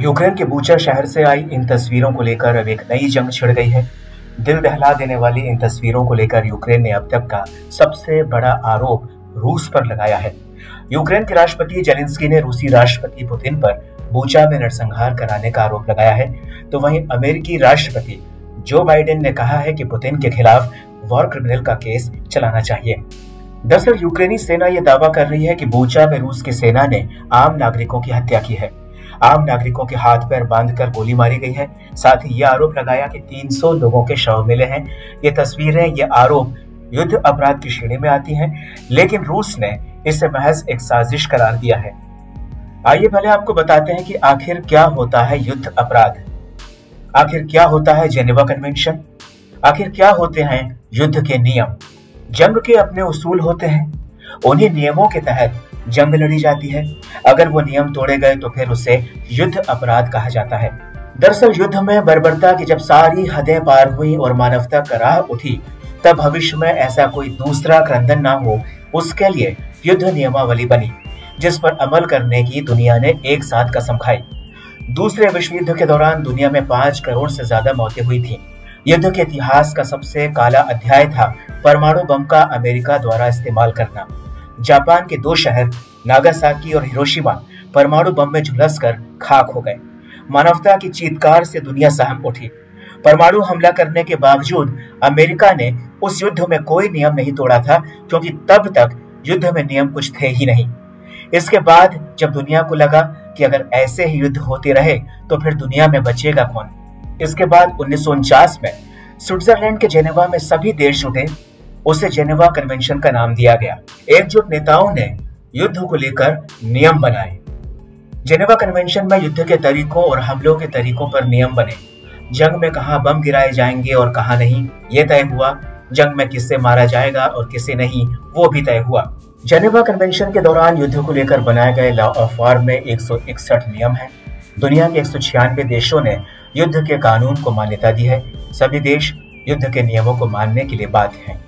Ukraine के Bucha शहर से आई इन तस्वीरों को लेकर अब एक नई जंग छिड़ गई है। दिल दहला देने वाली इन तस्वीरों को लेकर यूक्रेन ने अब तक का सबसे बड़ा आरोप रूस पर लगाया है। यूक्रेन के राष्ट्रपति जेलेंस्की ने रूसी राष्ट्रपति पुतिन पर बूचा में नरसंहार कराने का आरोप लगाया है, तो वहीं अमेरिकी राष्ट्रपति जो बाइडेन ने कहा है कि पुतिन के खिलाफ वॉर क्रिमिनल का केस चलाना चाहिए। दरअसल यूक्रेनी सेना यह दावा कर रही है कि बूचा में रूस की सेना ने आम नागरिकों की हत्या की है। आम नागरिकों के हाथ पैर बांधकर गोली मारी गई है। साथ ही यह आरोप लगाया कि 300 लोगों के शव मिले हैं। ये तस्वीरें, ये आरोप युद्ध अपराध की श्रेणी में आती हैं, लेकिन रूस ने इसे महज एक साजिश करार दिया है। आइए पहले आपको बताते हैं कि आखिर क्या होता है युद्ध अपराध, आखिर क्या होता है जेनेवा कन्वेंशन, आखिर क्या होते हैं युद्ध के नियम। जंग के अपने उसूल होते हैं, उन्हीं नियमों के तहत जंग लड़ी जाती है। अगर वो नियम तोड़े गए तो फिर उसे युद्ध अपराध कहा जाता है। दरअसल युद्ध में बर्बरता की जब सारी हदें पार हुई और मानवता कराह उठी, तब भविष्य में ऐसा कोई दूसरा क्रंदन ना हो, उसके लिए युद्ध नियमावली बनी, जिस पर अमल करने की दुनिया ने एक साथ कसम खाई। दूसरे विश्व युद्ध के दौरान दुनिया में 5 करोड़ से ज्यादा मौतें हुई थी। युद्ध के इतिहास का सबसे काला अध्याय था परमाणु बम का अमेरिका द्वारा इस्तेमाल करना। जापान के 2 शहर नागासाकी और हिरोशिमा परमाणु बम में झुलसकर खाक हो गए। मानवता की चीत्कार से दुनिया सहम उठी। परमाणु हमला करने के बावजूद अमेरिका ने उस युद्ध में कोई नियम नहीं तोड़ा था, क्योंकि तब तक युद्ध में नियम कुछ थे ही नहीं। इसके बाद जब दुनिया को लगा कि अगर ऐसे ही युद्ध होते रहे तो फिर दुनिया में बचेगा कौन, इसके बाद 1949 में स्विट्जरलैंड के जेनेवा में सभी देश जुटे। उसे जेनेवा कन्वेंशन का नाम दिया गया। एकजुट नेताओं ने युद्ध को लेकर नियम बनाए। जेनेवा कन्वेंशन में युद्ध के तरीकों और हमलों के तरीकों पर नियम बने। जंग में कहां बम गिराए जाएंगे और कहां नहीं, ये तय हुआ। जंग में किससे मारा जाएगा और किसे नहीं, वो भी तय हुआ। जेनेवा कन्वेंशन के दौरान युद्ध को लेकर बनाए गए लॉ ऑफ वॉर में 161 नियम है। दुनिया के 196 देशों ने युद्ध के कानून को मान्यता दी है। सभी देश युद्ध के नियमों को मानने के लिए बाध्य हैं।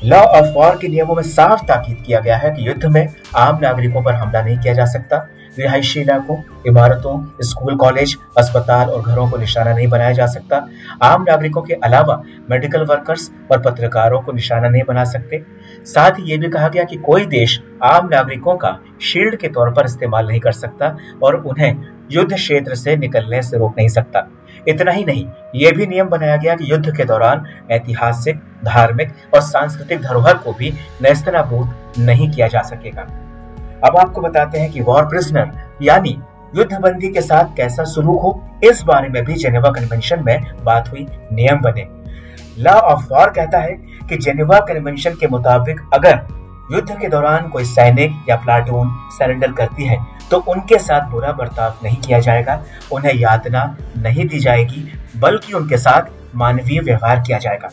लॉ ऑफ वॉर के नियमों में साफ ताकीद किया गया है कि युद्ध में आम नागरिकों पर हमला नहीं किया जा सकता। रिहायशी इलाकों, इमारतों, स्कूल, कॉलेज, अस्पताल और घरों को निशाना नहीं बनाया जा सकता। आम नागरिकों के अलावा मेडिकल वर्कर्स और पत्रकारों को निशाना नहीं बना सकते। साथ ही ये भी कहा गया कि कोई देश आम नागरिकों का शील्ड के तौर पर इस्तेमाल नहीं कर सकता और उन्हें युद्ध क्षेत्र से निकलने से रोक नहीं सकता। इतना ही नहीं, ये भी नियम बनाया गया कि युद्ध के दौरान ऐतिहासिक, धार्मिक और सांस्कृतिक धरोहर को भी नेस्तनाबूद नहीं किया जा सकेगा। अब आपको बताते हैं कि वॉर प्रिजनर यानी युद्धबंदी के साथ कैसा सलूक हो, इस बारे में भी जेनेवा कन्वेंशन में बात हुई, नियम बने। लॉ ऑफ वॉर कहता है कि जेनेवा कन्वेंशन के मुताबिक अगर युद्ध के दौरान कोई सैनिक या प्लाटून सरेंडर करती है तो उनके साथ बुरा बर्ताव नहीं किया जाएगा, उन्हें यातना नहीं दी जाएगी, बल्कि उनके साथ मानवीय व्यवहार किया जाएगा।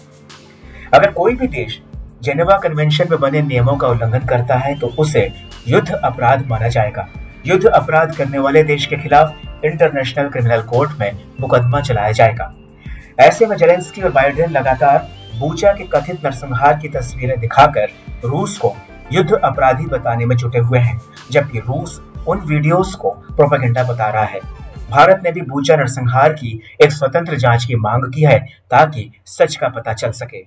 अगर कोई भी देश जेनेवा कन्वेंशन में बने नियमों का उल्लंघन करता है तो उसे युद्ध अपराध माना जाएगा। युद्ध अपराध करने वाले देश के खिलाफ इंटरनेशनल क्रिमिनल कोर्ट में मुकदमा चलाया जाएगा। ऐसे में जेलेंस्की और बाइडेन लगातार बूचा के कथित नरसंहार की तस्वीरें दिखाकर रूस को युद्ध अपराधी बताने में जुटे हुए हैं, जबकि रूस उन वीडियोस को प्रोपेगेंडा बता रहा है। भारत ने भी बूचा नरसंहार की एक स्वतंत्र जांच की मांग की है ताकि सच का पता चल सके।